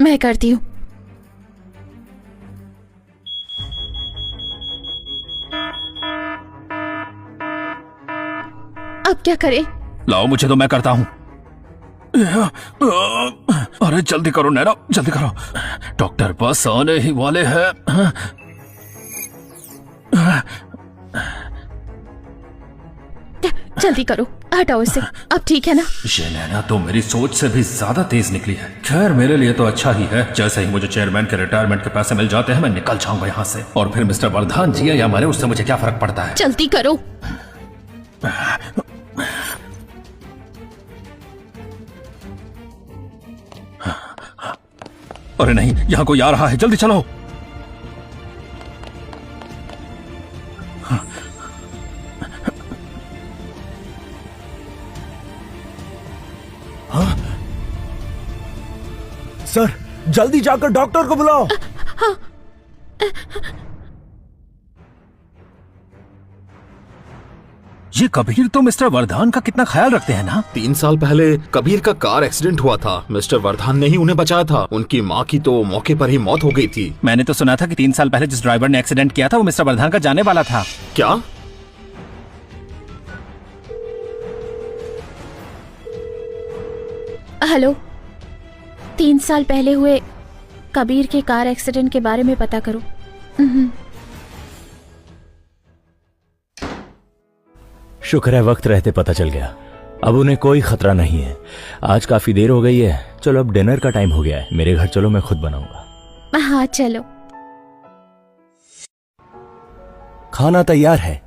मैं करती हूँ। अब क्या करें? लाओ मुझे, तो मैं करता हूँ। अरे जल्दी करो नैना, जल्दी करो, डॉक्टर बस आने ही वाले हैं। जल्दी करो, हटाओ इसे। अब ठीक है ना? ये नैना तो मेरी सोच से भी ज्यादा तेज निकली है। खैर मेरे लिए तो अच्छा ही है, जैसे ही मुझे चेयरमैन के रिटायरमेंट के पैसे मिल जाते हैं मैं निकल जाऊंगा यहाँ से, और फिर मिस्टर वर्धन जिए या मरे उससे मुझे क्या फर्क पड़ता है। जल्दी करो। अरे नहीं, यहाँ कोई आ रहा है, जल्दी चलो। सर जल्दी जाकर डॉक्टर को बुलाओ। ये कबीर तो मिस्टर वर्धन का कितना ख्याल रखते हैं ना। 3 साल पहले कबीर का कार एक्सीडेंट हुआ था, मिस्टर वर्धन ने ही उन्हें बचाया था। उनकी माँ की तो मौके पर ही मौत हो गई थी। मैंने तो सुना था कि 3 साल पहले जिस ड्राइवर ने एक्सीडेंट किया था वो मिस्टर वर्धन का जाने वाला था। क्या? हेलो, 3 साल पहले हुए कबीर के कार एक्सीडेंट के बारे में पता करो। शुक्र है वक्त रहते पता चल गया। अब उन्हें कोई खतरा नहीं है। आज काफी देर हो गई है, चलो अब डिनर का टाइम हो गया है। मेरे घर चलो, मैं खुद बनाऊंगा। हाँ चलो। खाना तैयार है।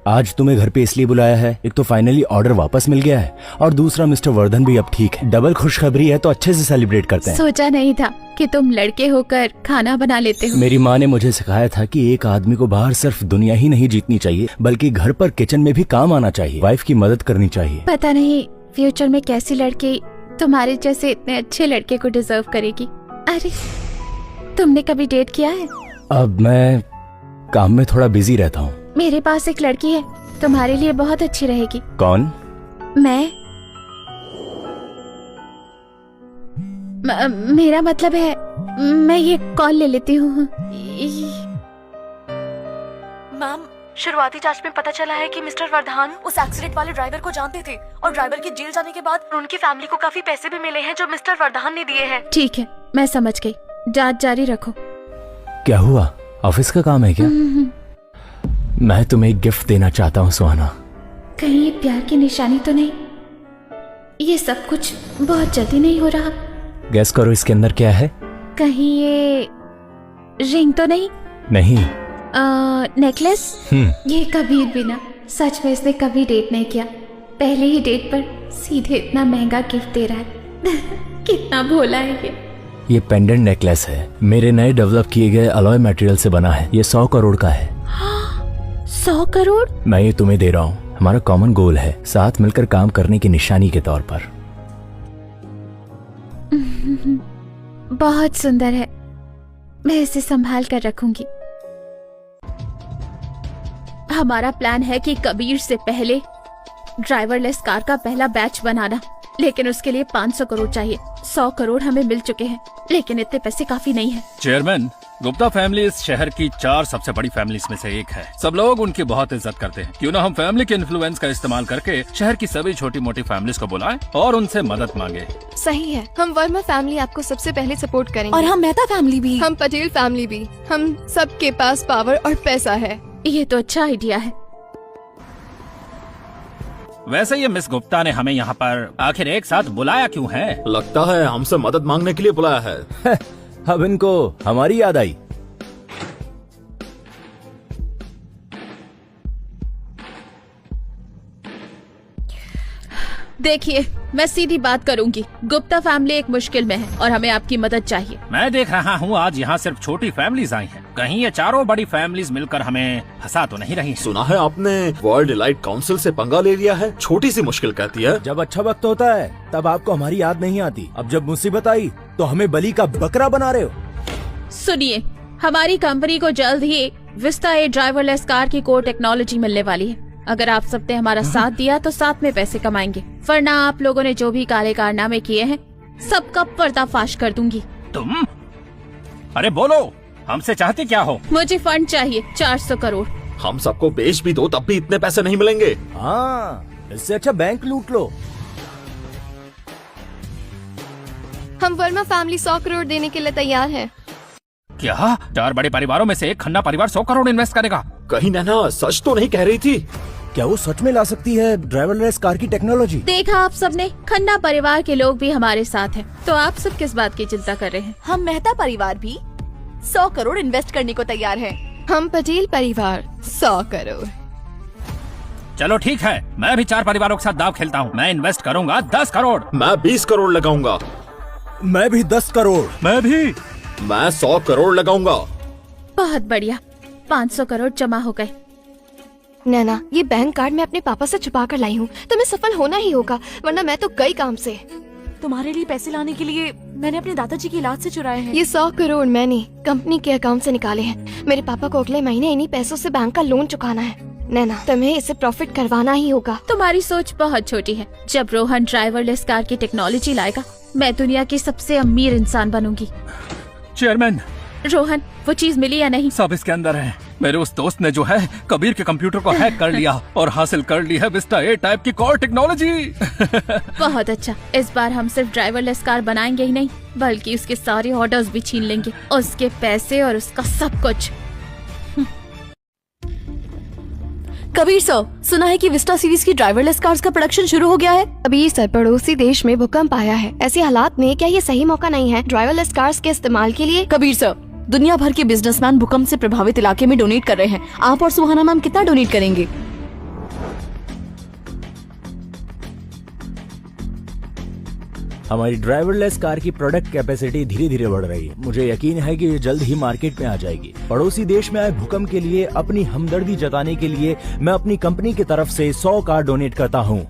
आज तुम्हें घर पे इसलिए बुलाया है, एक तो फाइनली ऑर्डर वापस मिल गया है, और दूसरा मिस्टर वर्धन भी अब ठीक है। डबल खुशखबरी है तो अच्छे से सेलिब्रेट करते हैं। सोचा नहीं था कि तुम लड़के होकर खाना बना लेते हो। मेरी माँ ने मुझे सिखाया था कि एक आदमी को बाहर सिर्फ दुनिया ही नहीं जीतनी चाहिए, बल्कि घर पर किचन में भी काम आना चाहिए, वाइफ की मदद करनी चाहिए। पता नहीं फ्यूचर में कैसी लड़की तुम्हारे जैसे इतने अच्छे लड़के को डिजर्व करेगी। अरे तुमने कभी डेट किया है? अब मैं काम में थोड़ा बिजी रहता हूँ। मेरे पास एक लड़की है, तुम्हारे लिए बहुत अच्छी रहेगी। कौन? मेरा मतलब है, मैं ये कॉल ले लेती हूँ। मैम, शुरुआती जांच में पता चला है कि मिस्टर वर्धन उस एक्सीडेंट वाले ड्राइवर को जानते थे, और ड्राइवर के जेल जाने के बाद उनकी फैमिली को काफी पैसे भी मिले हैं जो मिस्टर वर्धन ने दिए हैं। ठीक है, मैं समझ गई। जांच जारी रखो। क्या हुआ? ऑफिस का काम है क्या? मैं तुम्हें एक गिफ्ट देना चाहता हूँ सुहाना। कहीं ये प्यार की निशानी तो नहीं? ये सब कुछ बहुत जल्दी नहीं हो रहा? गैस करो इसके अंदर क्या है। कहीं ये रिंग तो नहीं? नहीं। नेकलेस? ये कबीर भी ना, सच में इसने कभी डेट नहीं किया, पहले ही डेट पर सीधे इतना महंगा गिफ्ट दे रहा है। कितना भोला है ये पेंडेंट नेकलेस है, मेरे नए डेवलप किए गए अलॉय मटेरियल से बना है। ये 100 करोड़ का है। 100 करोड़? मैं ये तुम्हें दे रहा हूँ, हमारा कॉमन गोल है, साथ मिलकर काम करने की निशानी के तौर पर। बहुत सुंदर है, मैं इसे संभाल कर रखूंगी। हमारा प्लान है कि कबीर से पहले ड्राइवरलेस कार का पहला बैच बनाना, लेकिन उसके लिए 500 करोड़ चाहिए। 100 करोड़ हमें मिल चुके हैं, लेकिन इतने पैसे काफी नहीं है। चेयरमैन, गुप्ता फैमिली इस शहर की 4 सबसे बड़ी फैमिलीज में से एक है। सब लोग उनकी बहुत इज्जत करते हैं। क्यों ना हम फैमिली के इन्फ्लुएंस का इस्तेमाल करके शहर की सभी छोटी मोटी फैमिलीज को बुलाएं और उनसे मदद मांगे। सही है, हम वर्मा फैमिली आपको सबसे पहले सपोर्ट करेंगे, और हम मेहता फैमिली भी, हम पटेल फैमिली भी। हम सबके पास पावर और पैसा है। ये तो अच्छा आइडिया है। वैसे ये मिस गुप्ता ने हमें यहाँ पर आखिर एक साथ बुलाया क्यों है? लगता है हमसे मदद मांगने के लिए बुलाया है। अब इनको हमारी याद आई। देखिए, मैं सीधी बात करूंगी। गुप्ता फैमिली एक मुश्किल में है और हमें आपकी मदद चाहिए। मैं देख रहा हूँ आज यहाँ सिर्फ छोटी फैमिलीज आई हैं। कहीं ये चारों बड़ी फैमिलीज मिलकर हमें फंसा तो नहीं रही हैं? सुना है आपने वर्ल्ड इलाइट काउंसिल से पंगा ले लिया है। छोटी सी मुश्किल कहती है। जब अच्छा वक्त होता है तब आपको हमारी याद नहीं आती। अब जब मुसीबत आई तो हमें बलि का बकरा बना रहे हो। सुनिए, हमारी कंपनी को जल्द ही विस्टा ए ड्राइवरलेस कार की कोर टेक्नोलॉजी मिलने वाली है। अगर आप सबने हमारा साथ दिया तो साथ में पैसे कमाएंगे, वरना आप लोगों ने जो भी काले कारनामे किए हैं सबका पर्दाफाश कर दूंगी। तुम? अरे बोलो, हमसे चाहती क्या हो? मुझे फंड चाहिए 400 करोड़। हम सबको बेच भी दो तब भी इतने पैसे नहीं मिलेंगे। हाँ, इससे अच्छा बैंक लूट लो। हम वर्मा फैमिली 100 करोड़ देने के लिए तैयार है। क्या 4 बड़े परिवारों में से एक खन्ना परिवार 100 करोड़ इन्वेस्ट करेगा? कहीं नैना सच तो नहीं कह रही थी? क्या वो सच में ला सकती है ड्राइवरलेस कार की टेक्नोलॉजी? देखा आप सबने, खन्ना परिवार के लोग भी हमारे साथ हैं। तो आप सब किस बात की चिंता कर रहे हैं? हम मेहता परिवार भी 100 करोड़ इन्वेस्ट करने को तैयार है। हम पटेल परिवार 100 करोड़। चलो ठीक है, मैं भी 4 परिवारों के साथ दाव खेलता हूँ। मैं इन्वेस्ट करूंगा 10 करोड़। मैं 20 करोड़ लगाऊंगा। मैं भी 10 करोड़। मैं भी। मैं 100 करोड़ लगाऊंगा। बहुत बढ़िया, 500 करोड़ जमा हो गए। नैना, ये बैंक कार्ड मैं अपने पापा से छुपा कर लाई हूँ, तो मैं सफल होना ही होगा, वरना मैं तो गई काम से। तुम्हारे लिए पैसे लाने के लिए मैंने अपने दादाजी की इलाज से चुराए हैं। ये 100 करोड़ मैंने कंपनी के अकाउंट से निकाले हैं। मेरे पापा को अगले महीने इन्हीं पैसों से बैंक का लोन चुकाना है। नैना, तुम्हें इसे प्रॉफिट करवाना ही होगा। तुम्हारी सोच बहुत छोटी है। जब रोहन ड्राइवरलेस कार की टेक्नोलॉजी लाएगा, मैं दुनिया की सबसे अमीर इंसान बनूंगी। चेयरमैन, रोहन, वो चीज मिली या नहीं? सब इसके अंदर है। मेरे उस दोस्त ने जो है कबीर के कंप्यूटर को हैक कर लिया और हासिल कर ली है विस्टा ए टाइप की कोर टेक्नोलॉजी। बहुत अच्छा, इस बार हम सिर्फ ड्राइवरलेस कार बनाएंगे ही नहीं, बल्कि उसके सारे ऑर्डर्स भी छीन लेंगे, उसके पैसे और उसका सब कुछ। कबीर सर, सुना है कि विस्टा सीरीज की ड्राइवरलेस कार्स का प्रोडक्शन शुरू हो गया है। कबीर सर, पड़ोसी देश में भूकंप आया है। ऐसे हालात में क्या ये सही मौका नहीं है ड्राइवरलेस कार्स के इस्तेमाल के लिए? कबीर सर, दुनिया भर के बिजनेसमैन भूकंप से प्रभावित इलाके में डोनेट कर रहे हैं। आप और सुहाना मैम कितना डोनेट करेंगे? हमारी ड्राइवरलेस कार की प्रोडक्ट कैपेसिटी धीरे धीरे बढ़ रही है। मुझे यकीन है कि ये जल्द ही मार्केट में आ जाएगी। पड़ोसी देश में आए भूकंप के लिए अपनी हमदर्दी जताने के लिए मैं अपनी कंपनी की तरफ से 100 कार डोनेट करता हूँ।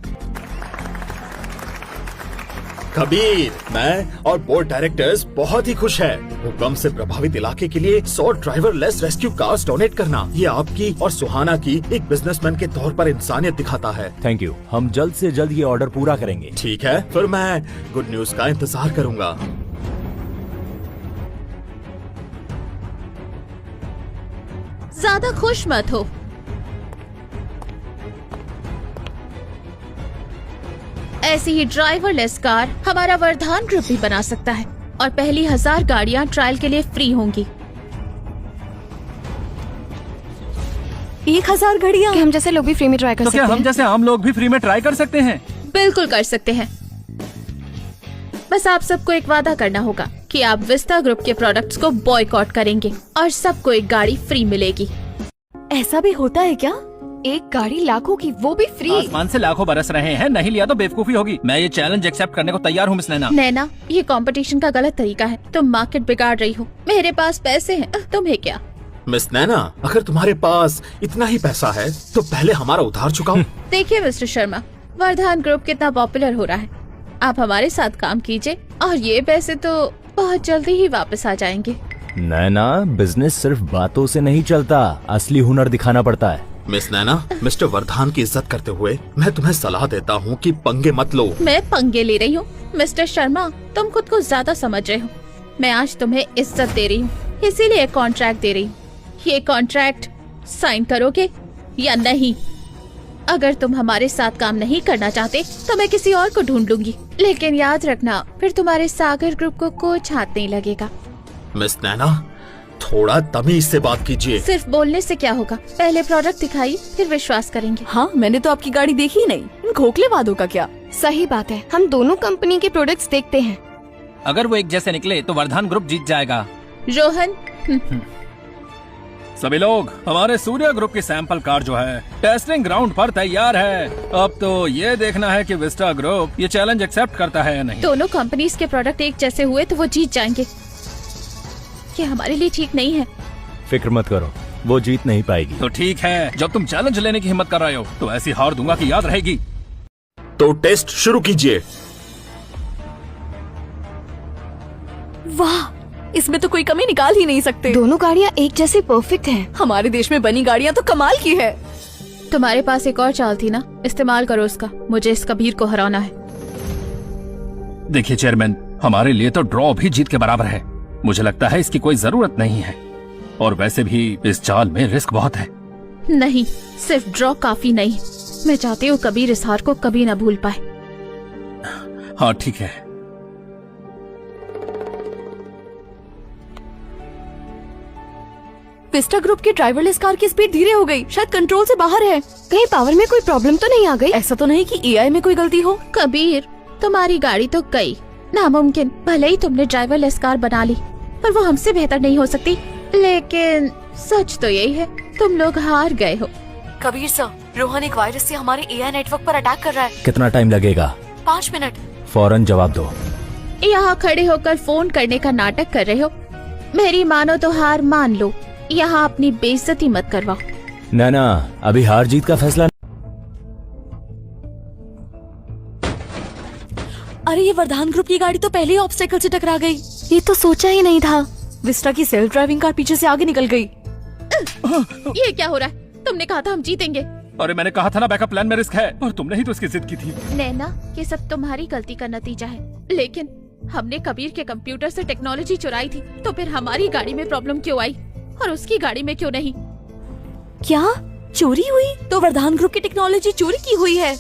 कबीर, मैं और बोर्ड डायरेक्टर्स बहुत ही खुश हैं। भूकंप से प्रभावित इलाके के लिए 100 ड्राइवरलेस रेस्क्यू कार्स डोनेट करना, ये आपकी और सुहाना की एक बिजनेसमैन के तौर पर इंसानियत दिखाता है। Thank you. हम जल्द से जल्द ये ऑर्डर पूरा करेंगे। ठीक है, फिर मैं गुड न्यूज का इंतजार करूंगा। ज्यादा खुश मत हो। ऐसी ही ड्राइवरलेस कार हमारा वर्धान ग्रुप भी बना सकता है और पहली 1000 गाड़ियां ट्रायल के लिए फ्री होंगी। 1000 गाड़ियां? कि हम जैसे लोग भी फ्री में ट्राई कर तो सकते क्या हैं? हम जैसे आम लोग भी फ्री में ट्राई कर सकते हैं? बिल्कुल कर सकते हैं। बस आप सबको एक वादा करना होगा कि आप विस्टा ग्रुप के प्रोडक्ट्स को बॉयकॉट करेंगे और सबको एक गाड़ी फ्री मिलेगी। ऐसा भी होता है क्या? एक गाड़ी लाखों की, वो भी फ्री। आसमान से लाखों बरस रहे हैं, नहीं लिया तो बेवकूफी होगी। मैं ये चैलेंज एक्सेप्ट करने को तैयार हूँ मिस नैना। नैना, ये कंपटीशन का गलत तरीका है। तुम मार्केट बिगाड़ रही हो। मेरे पास पैसे हैं, तुम्हें क्या? मिस नैना, अगर तुम्हारे पास इतना ही पैसा है तो पहले हमारा उधार चुकाओ। देखिए मिस्टर शर्मा, वर्धान ग्रुप कितना पॉपुलर हो रहा है। आप हमारे साथ काम कीजिए और ये पैसे तो बहुत जल्दी ही वापस आ जाएंगे। नैना, बिजनेस सिर्फ बातों से नहीं चलता, असली हुनर दिखाना पड़ता है। मिस नैना, मिस्टर वर्धान की इज्जत करते हुए मैं तुम्हें सलाह देता हूँ कि पंगे मत लो। मैं पंगे ले रही हूँ? मिस्टर शर्मा, तुम खुद को ज्यादा समझ रहे हो। मैं आज तुम्हें इज्जत दे रही हूँ, इसीलिए कॉन्ट्रैक्ट दे रही हूँ। ये कॉन्ट्रैक्ट साइन करोगे या नहीं? अगर तुम हमारे साथ काम नहीं करना चाहते तो मैं किसी और को ढूंढ लूंगी, लेकिन याद रखना फिर तुम्हारे सागर ग्रुप को कुछ हाथ नहीं लगेगा। मिस नैना, थोड़ा तमीज से बात कीजिए। सिर्फ बोलने से क्या होगा? पहले प्रोडक्ट दिखाइए, फिर विश्वास करेंगे। हाँ, मैंने तो आपकी गाड़ी देखी ही नहीं। इन खोखले वादों का क्या? सही बात है, हम दोनों कंपनी के प्रोडक्ट्स देखते हैं। अगर वो एक जैसे निकले तो वर्धान ग्रुप जीत जाएगा। रोहन, सभी लोग, हमारे सूर्या ग्रुप की सैंपल कार जो है टेस्टिंग ग्राउंड पर तैयार है। अब तो ये देखना है कि विस्टा ग्रुप ये चैलेंज एक्सेप्ट करता है या नहीं। दोनों कंपनीज के प्रोडक्ट एक जैसे हुए तो वो जीत जाएंगे। ये हमारे लिए ठीक नहीं है। फिक्र मत करो, वो जीत नहीं पाएगी। तो ठीक है, जब तुम चैलेंज लेने की हिम्मत कर रहे हो तो ऐसी हार दूंगा कि याद रहेगी। तो टेस्ट शुरू कीजिए। वाह, इसमें तो कोई कमी निकाल ही नहीं सकते। दोनों गाड़ियाँ एक जैसी परफेक्ट हैं। हमारे देश में बनी गाड़ियाँ तो कमाल की है। तुम्हारे पास एक और चाल थी ना, इस्तेमाल करो उसका। मुझे इस कबीर को हराना है। देखिए चेयरमैन, हमारे लिए तो ड्रॉ भी जीत के बराबर है। मुझे लगता है इसकी कोई जरूरत नहीं है, और वैसे भी इस चाल में रिस्क बहुत है। नहीं, सिर्फ ड्रॉ काफी नहीं। मैं चाहती हूँ कबीर इस हार को कभी न भूल पाए। हाँ ठीक है। विस्टा ग्रुप की ड्राइवरलेस कार की स्पीड धीरे हो गई, शायद कंट्रोल से बाहर है। कहीं पावर में कोई प्रॉब्लम तो नहीं आ गई? ऐसा तो नहीं कि एआई में कोई गलती हो। कबीर, तुम्हारी गाड़ी तो गई। नामुमकिन, भले ही तुमने ड्राइवरलेस कार बना ली, पर वो हमसे बेहतर नहीं हो सकती। लेकिन सच तो यही है, तुम लोग हार गए हो। कबीर सर, रोहन एक वायरस से हमारे एआई नेटवर्क पर अटैक कर रहा है। कितना टाइम लगेगा? 5 मिनट। फौरन जवाब दो। यहाँ खड़े होकर फोन करने का नाटक कर रहे हो। मेरी मानो तो हार मान लो, यहाँ अपनी बेइज्जती मत करवाओ। नैना, अभी हार जीत का फैसला। अरे ये वरदान ग्रुप की गाड़ी तो पहले ही ऑब्स्टेकल से टकरा गई। ये तो सोचा ही नहीं था। विस्टा की सेल्फ ड्राइविंग कार पीछे से आगे निकल गई। ये क्या हो रहा है? तुमने कहा था हम जीतेंगे। अरे मैंने कहा था ना, बैकअप प्लान में रिस्क है, और तुमने ही तो इसकी जिद की थी। नैना, ये सब तुम्हारी गलती का नतीजा है। लेकिन हमने कबीर के कंप्यूटर से टेक्नोलॉजी चुराई थी, तो फिर हमारी गाड़ी में प्रॉब्लम क्यों आई और उसकी गाड़ी में क्यों नहीं? क्या चोरी हुई? तो वरदान ग्रुप की टेक्नोलॉजी चोरी की हुई है।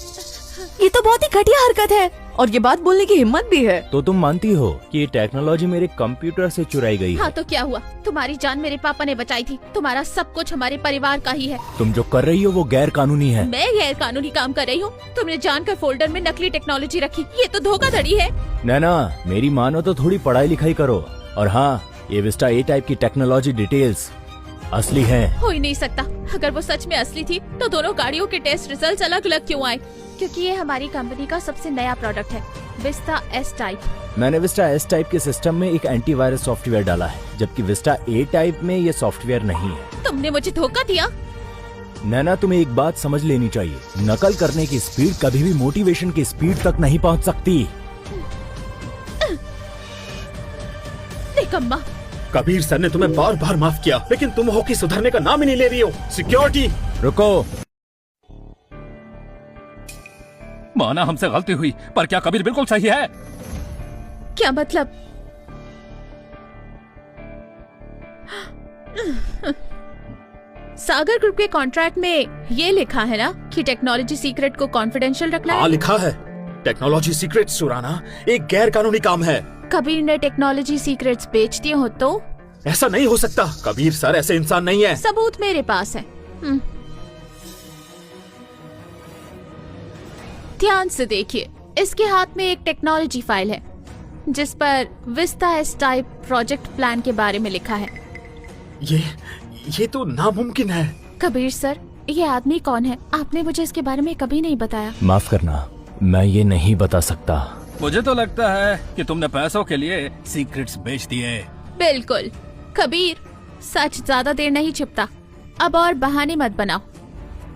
ये तो बहुत ही घटिया हरकत है, और ये बात बोलने की हिम्मत भी है। तो तुम मानती हो कि ये टेक्नोलॉजी मेरे कंप्यूटर से चुराई गई है? हाँ तो क्या हुआ? तुम्हारी जान मेरे पापा ने बचाई थी। तुम्हारा सब कुछ हमारे परिवार का ही है। तुम जो कर रही हो वो गैर कानूनी है। मैं गैर कानूनी काम कर रही हूँ? तुमने जानकर फोल्डर में नकली टेक्नोलॉजी रखी, ये तो धोखाधड़ी है। नैना, मेरी मानो तो थोड़ी पढ़ाई लिखाई करो। और हाँ, ये विस्टा ए टाइप की टेक्नोलॉजी डिटेल्स असली है। हो ही नहीं सकता। अगर वो सच में असली थी तो दोनों गाड़ियों के टेस्ट रिजल्ट अलग अलग क्यों आए? क्योंकि ये हमारी कंपनी का सबसे नया प्रोडक्ट है, विस्टा एस टाइप। मैंने विस्टा एस टाइप के सिस्टम में एक एंटीवायरस सॉफ्टवेयर डाला है, जबकि विस्टा ए टाइप में ये सॉफ्टवेयर नहीं है। तुमने मुझे धोखा दिया। नैना, तुम्हें एक बात समझ लेनी चाहिए, नकल करने की स्पीड कभी भी मोटिवेशन की स्पीड तक नहीं पहुंच सकती। निकम्मा। कबीर सर ने तुम्हें बार बार माफ किया, लेकिन तुम हो कि सुधरने का नाम ही नहीं ले रही हो। सिक्योरिटी। रुको। माना हमसे गलती हुई, पर क्या कबीर बिल्कुल सही है? क्या मतलब? सागर ग्रुप के कॉन्ट्रैक्ट में ये लिखा है ना कि टेक्नोलॉजी सीक्रेट को कॉन्फिडेंशियल रखना है। हाँ लिखा है। टेक्नोलॉजी सीक्रेट्स चुराना एक गैर कानूनी काम है। कबीर ने टेक्नोलॉजी सीक्रेट्स बेच दिए हो तो? ऐसा नहीं हो सकता। कबीर सर ऐसे इंसान नहीं है। सबूत मेरे पास है। ध्यान से देखिए, इसके हाथ में एक टेक्नोलॉजी फाइल है जिस पर Vista S type project plan के बारे में लिखा है। ये तो नामुमकिन है। कबीर सर, ये आदमी कौन है? आपने मुझे इसके बारे में कभी नहीं बताया। माफ करना, मैं ये नहीं बता सकता। मुझे तो लगता है कि तुमने पैसों के लिए सीक्रेट्स बेच दिए। बिल्कुल। कबीर, सच ज्यादा देर नहीं छिपता। अब और बहाने मत बनाओ।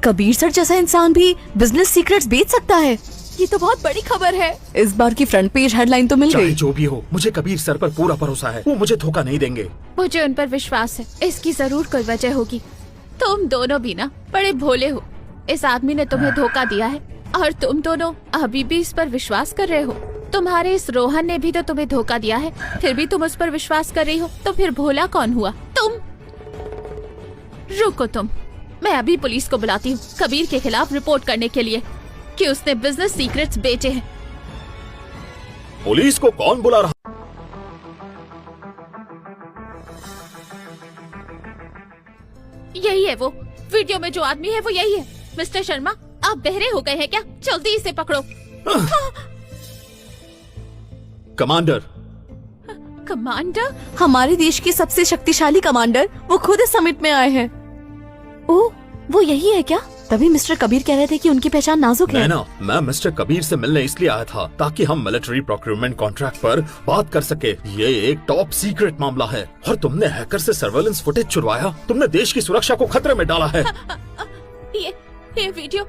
कबीर सर जैसा इंसान भी बिजनेस सीक्रेट्स बेच सकता है। ये तो बहुत बड़ी खबर है। इस बार की फ्रंट पेज हेडलाइन तो मिल चाहे गई। जो भी हो, मुझे कबीर सर पर पूरा भरोसा है। वो मुझे धोखा नहीं देंगे। मुझे उन पर विश्वास है। इसकी जरूर कोई वजह होगी। तुम दोनों भी ना बड़े भोले हो। इस आदमी ने तुम्हें धोखा दिया है और तुम दोनों अभी भी इस पर विश्वास कर रहे हो। तुम्हारे इस रोहन ने भी तो तुम्हें धोखा दिया है, फिर भी तुम उस पर विश्वास कर रही हो। तो फिर भोला कौन हुआ? तुम। रुको तुम, मैं अभी पुलिस को बुलाती हूँ कबीर के खिलाफ रिपोर्ट करने के लिए कि उसने बिजनेस सीक्रेट्स बेचे हैं। पुलिस को कौन बुला रहा? यही है वो। वीडियो में जो आदमी है वो यही है। मिस्टर शर्मा, आप बहरे हो गए हैं क्या? जल्दी इसे पकड़ो। कमांडर। कमांडर? हमारे देश की सबसे शक्तिशाली कमांडर वो खुद इस समिट में आए हैं। ओह, वो यही है क्या? तभी मिस्टर कबीर कह रहे थे कि उनकी पहचान नाजुक है। मैं मिस्टर कबीर से मिलने इसलिए आया था ताकि हम मिलिट्री प्रोक्योरमेंट कॉन्ट्रैक्ट पर बात कर सके। ये एक टॉप सीक्रेट मामला है और तुमने हैकर से सर्वेलेंस फुटेज चुरवाया। तुमने देश की सुरक्षा को खतरे में डाला है। ये वीडियो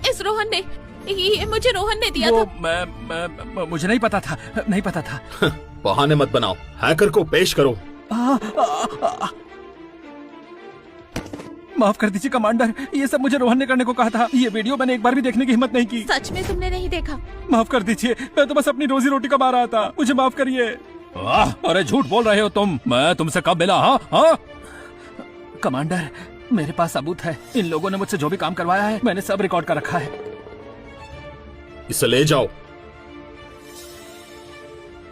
इस रोहन ने, ये मुझे रोहन ने दिया वो था। मुझे नहीं पता था। बहाने मत बनाओ, हैकर को पेश करो। माफ कर दीजिए कमांडर, ये सब मुझे रोहन ने करने को कहा था। ये वीडियो मैंने एक बार भी देखने की हिम्मत नहीं की। सच में तुमने नहीं देखा? माफ कर दीजिए, मैं तो बस अपनी रोजी रोटी कमा रहा था, मुझे माफ करिए। अरे झूठ बोल रहे हो तुम, मैं तुमसे कब मिला? हाँ कमांडर, मेरे पास सबूत है। इन लोगों ने मुझसे जो भी काम करवाया है मैंने सब रिकॉर्ड कर रखा है। इसे ले जाओ।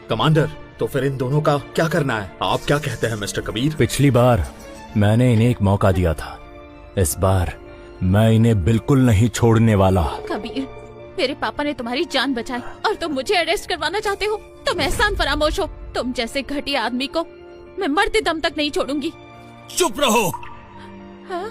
कमांडर, तो फिर इन दोनों का क्या करना है? आप क्या कहते हैं मिस्टर कबीर? पिछली बार मैंने इन्हें एक मौका दिया था, इस बार मैं इन्हें बिल्कुल नहीं छोड़ने वाला। कबीर, मेरे पापा ने तुम्हारी जान बचाई और तुम मुझे अरेस्ट करवाना चाहते हो? तुम एहसान फरामोश हो। तुम जैसे घटिया आदमी को मैं मरते दम तक नहीं छोड़ूंगी। चुप रहो। हाँ?